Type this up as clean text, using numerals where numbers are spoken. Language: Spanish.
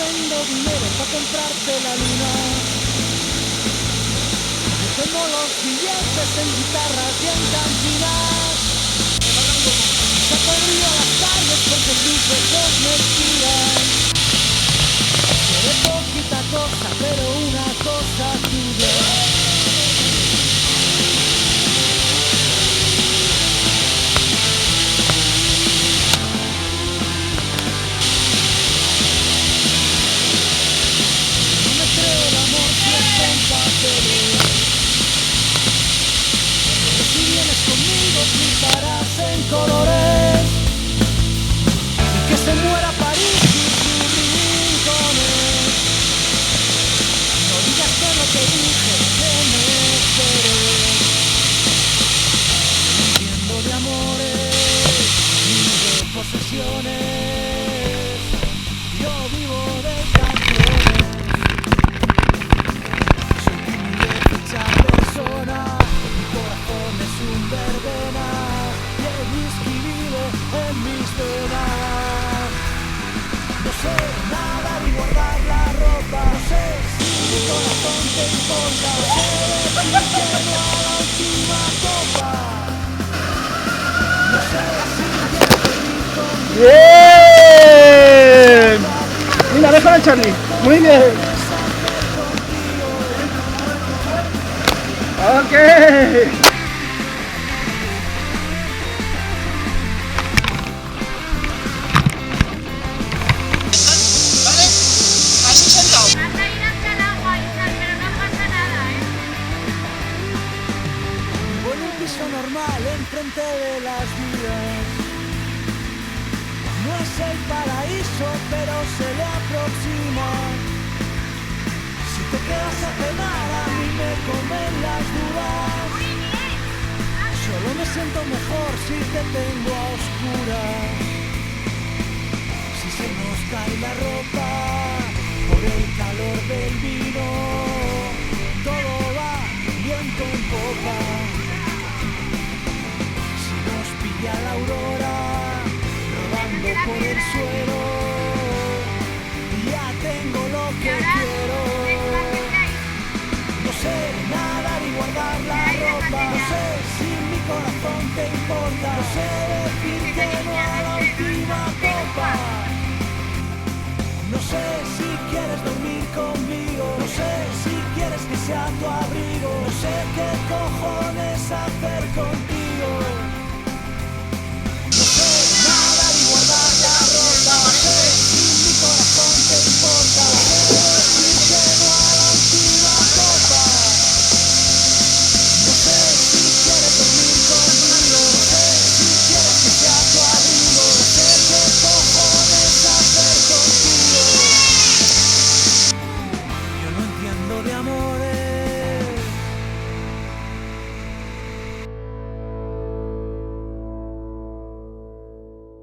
tengo dinero para comprarte la luna. Yo tengo los billetes en guitarras y en cantinas. Saco el río a las calles porque tus besos me tiran. Quiere poquita cosa, pero una cosa tuya. Si vienes conmigo fliparás en colores y que se muera París y sus rincones. No digas que no te dije que me esperes. No entiendo de amores ni de posesiones. Yo vivo de canciones. Soy tímido y fecha persona. Mi corazón es un verbena y el whisky vive en mis venas. No sé nadar y guardar la ropa. No sé si mi corazón te importa. Sé decir que no a la última copa. No sé si quieres venir conmigo. ¡Bien! Mira, déjala, Charlie. Muy bien. Ok. ¿Vale? Así sentado. Vas a ir hasta el agua, Isa, pero no pasa nada, ¿eh? Vivo en un piso normal enfrente de las vías. No es el paraíso, pero se le aproxima. Si te quedas a cenar, a mí me comen las dudas. Muy bien. Solo me siento mejor si te tengo a oscuras. Si se nos cae la ropa por el calor del vino, todo va viento en popa. Si nos pilla la aurora rodando por el suelo, ya tengo lo que quiero. No sé nadar y guardar la ropa. No sé si mi corazón te importa. No sé decir que no a la última copa. No sé si quieres dormir conmigo. No sé si quieres que sea tu abrigo. No sé qué cojones hacer contigo. No sé nadar y guardar la ropa. No sé si mi corazón te importa. No sé decir que no a la última copa. No sé si quieres dormir conmigo. No sé si quieres que sea tu abrigo. No sé qué cojones hacer contigo. Yo no entiendo de amores